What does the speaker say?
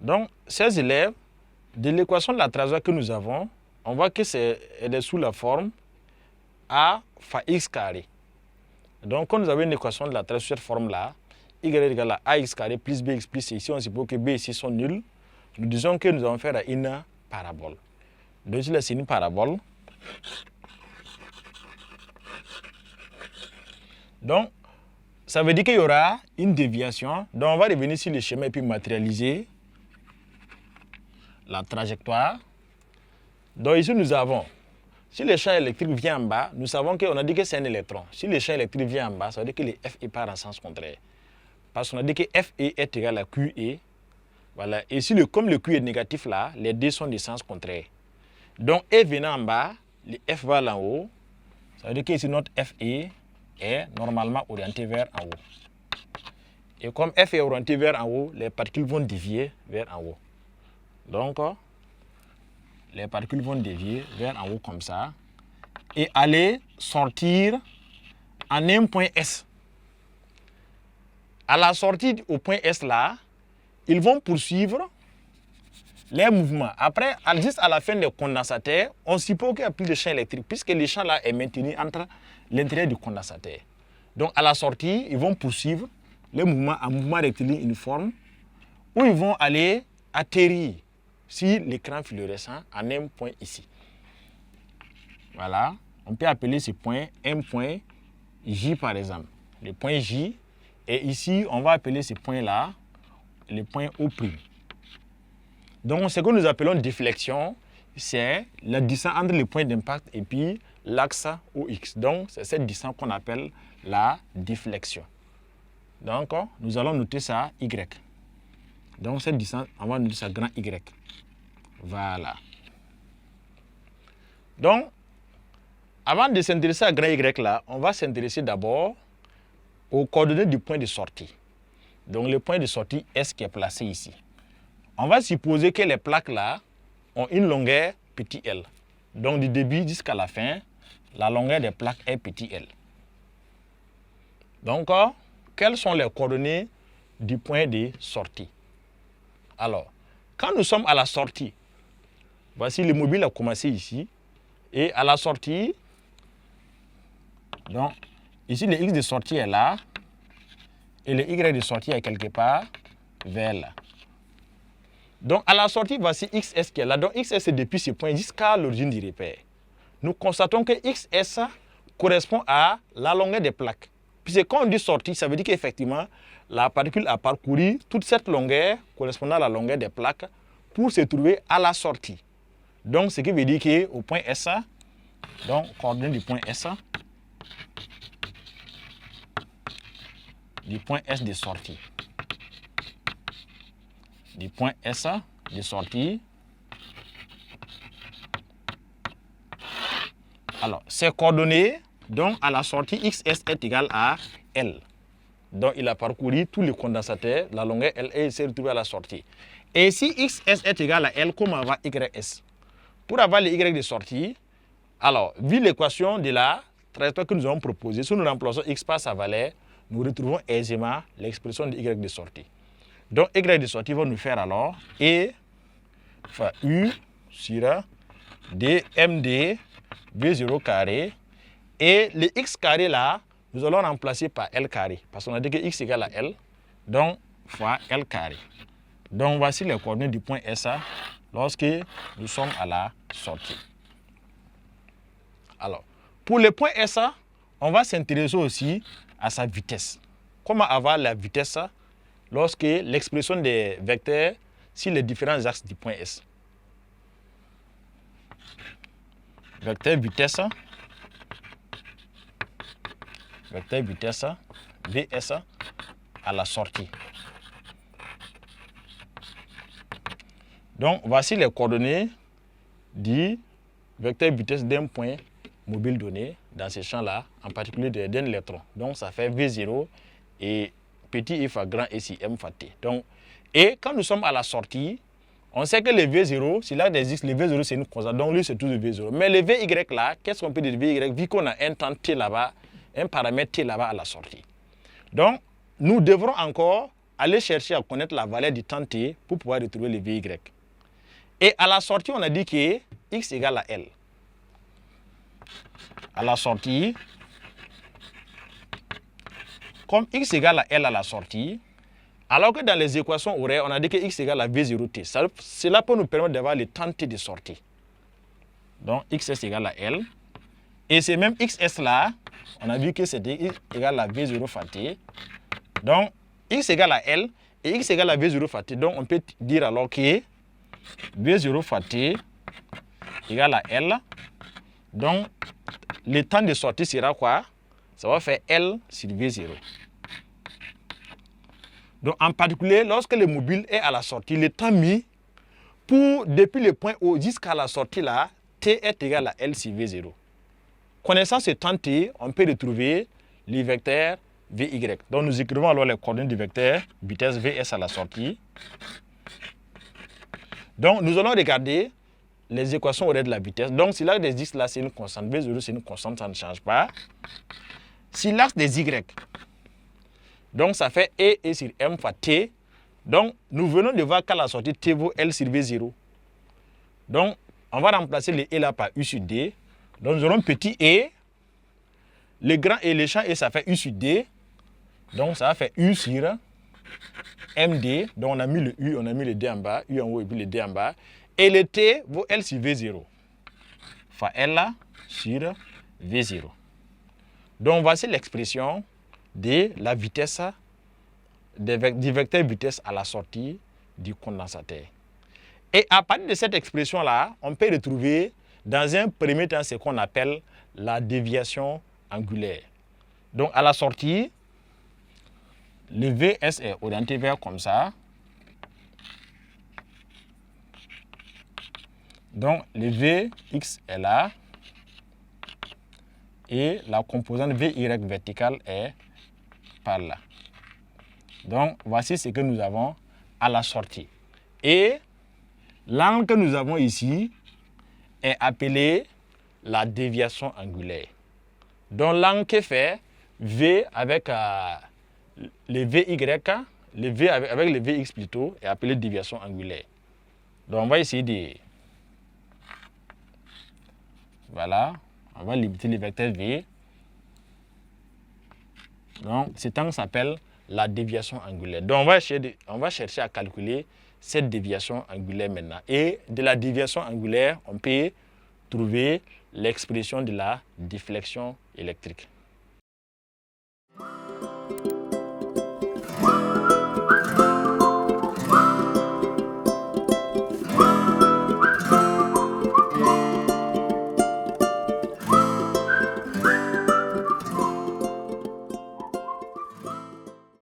Donc, ces élèves, de l'équation de la trajectoire que nous avons, on voit que elle est sous la forme A fois x carré. Donc, quand nous avons une équation de la trajectoire sur cette forme-là, y égale à ax carré plus bx plus c. Ici, on suppose que b et c sont nuls. Nous disons que nous allons faire une parabole. Donc, là, c'est une parabole. Donc, ça veut dire qu'il y aura une déviation. Donc, on va revenir sur le schéma et puis matérialiser la trajectoire. Donc, ici, nous avons, si le champ électrique vient en bas, nous savons qu'on a dit que c'est un électron. Si le champ électrique vient en bas, ça veut dire que le FE part en sens contraire. Parce qu'on a dit que FE est égal à QE. Voilà. Et si comme le Q est négatif là, les deux sont des sens contraires. Donc, E venant en bas, le F va en haut. Ça veut dire que ici, notre FE est normalement orienté vers en haut. Et comme F est orienté vers en haut, les particules vont dévier vers en haut. Donc, les particules vont dévier vers en haut comme ça et aller sortir en un point S. À la sortie au point S là, ils vont poursuivre les mouvements. Après, juste à la fin des condensateurs, on suppose qu'il n'y a plus de champ électrique puisque le champ là est maintenu entre l'intérieur du condensateur. Donc à la sortie, ils vont poursuivre les mouvements en mouvement rectiligne uniforme où ils vont aller atterrir sur l'écran fluorescent en un point ici. Voilà, on peut appeler ce point un point J par exemple. Le point J, et ici on va appeler ce point là le point O'. Donc ce que nous appelons déflexion, c'est la distance entre le point d'impact et puis l'axe OX. Donc c'est cette distance qu'on appelle la déflexion. Donc nous allons noter ça Y. Donc cette distance, on va noter ça grand Y. Voilà. Donc, avant de s'intéresser à grand Y là, on va s'intéresser d'abord aux coordonnées du point de sortie. Donc le point de sortie S qui est placé ici. On va supposer que les plaques là ont une longueur petit l. Donc du début jusqu'à la fin, la longueur des plaques est petit l. Donc, quelles sont les coordonnées du point de sortie? Alors, quand nous sommes à la sortie, voici le mobile a commencé ici. Et à la sortie, donc ici le X de sortie est là. Et le Y de sortie est quelque part vers là. Donc à la sortie, voici XS qui est là. Donc XS est depuis ce point jusqu'à l'origine du repère. Nous constatons que XS correspond à la longueur des plaques. Puisque quand on dit sortie, ça veut dire qu'effectivement, la particule a parcouru toute cette longueur correspondant à la longueur des plaques pour se trouver à la sortie. Donc, ce qui veut dire qu'au point S, donc, coordonnées du point S de sortie. Du point S de sortie. Alors, ces coordonnées, donc, à la sortie, XS est égal à L. Donc, il a parcouru tous les condensateurs, la longueur L, et il s'est retrouvé à la sortie. Et si XS est égal à L, comment va YS? Pour avoir le Y de sortie, alors, vu l'équation de la trajectoire que nous avons proposée, si nous remplaçons X par sa valeur, nous retrouvons aisément l'expression de Y de sortie. Donc, Y de sortie va nous faire alors E fois U sur dMd V0 carré. Et le X carré là, nous allons remplacer par L carré. Parce qu'on a dit que X égale à L, donc fois L carré. Donc, voici les coordonnées du point SA lorsque nous sommes à la sortie. Alors, pour le point SA, on va s'intéresser aussi à sa vitesse. Comment avoir la vitesse lorsque l'expression des vecteurs sur les différents axes du point S. Vecteur vitesse VS à la sortie. Donc, voici les coordonnées du vecteur vitesse d'un point mobile donné dans ce champ-là, en particulier d'un électron. Donc, ça fait V0 et petit e fois grand e si m fois t. Donc, et quand nous sommes à la sortie, on sait que le V0, si là des X, le V0 c'est une constante, donc lui c'est tout le V0. Mais le VY là, qu'est-ce qu'on peut dire de VY vu qu'on a un temps t là-bas, un paramètre t là-bas à la sortie. Donc, nous devrons encore aller chercher à connaître la valeur du temps t pour pouvoir retrouver le VY. Et à la sortie, on a dit que X égale à L. À la sortie, comme X égale à L à la sortie, alors que dans les équations horaires, on a dit que X égale à V0t. Cela peut nous permettre d'avoir le temps t de sortie. Donc, XS égale à L. Et c'est même XS là, on a vu que c'était X égale à V0 fois t. Donc, X égale à L et X égale à V0 fois t. Donc, on peut dire alors que V0 fois t égale à L. Donc, le temps de sortie sera quoi? Ça va faire L sur V0. Donc, en particulier, lorsque le mobile est à la sortie, le temps mis depuis le point O jusqu'à la sortie là, T est égal à L sur V0. Connaissant ce temps T, on peut retrouver le vecteur VY. Donc, nous écrivons alors les coordonnées du vecteur vitesse Vs à la sortie. Donc, nous allons regarder les équations horaires de la vitesse. Donc, si l'axe des X là, c'est une constante, V0 c'est une constante, ça ne change pas. Si l'axe des Y, donc ça fait E sur M fois T. Donc, nous venons de voir qu'à la sortie, T vaut L sur V0. Donc, on va remplacer le E là par U sur D. Donc, nous aurons petit E. Le grand E, le champ E, ça fait U sur D. Donc, ça va faire U sur MD. Donc, on a mis le U, on a mis le D en bas. U en haut et puis le D en bas. Et le T vaut L sur V0. Fois L sur V0. Donc, voici l'expression de la vitesse, du vecteur vitesse à la sortie du condensateur. Et à partir de cette expression-là, on peut retrouver dans un premier temps ce qu'on appelle la déviation angulaire. Donc à la sortie, le VS est orienté vers comme ça. Donc le VX est là. Et la composante VY verticale est par là. Donc, voici ce que nous avons à la sortie. Et l'angle que nous avons ici est appelé la déviation angulaire. Donc, l'angle que fait V avec le VY, le V avec le VX plutôt, est appelé déviation angulaire. Donc, on va essayer de... Voilà. On va limiter le vecteur V. Donc, cet angle s'appelle la déviation angulaire. Donc, on va chercher à calculer cette déviation angulaire maintenant. Et de la déviation angulaire, on peut trouver l'expression de la déflexion électrique.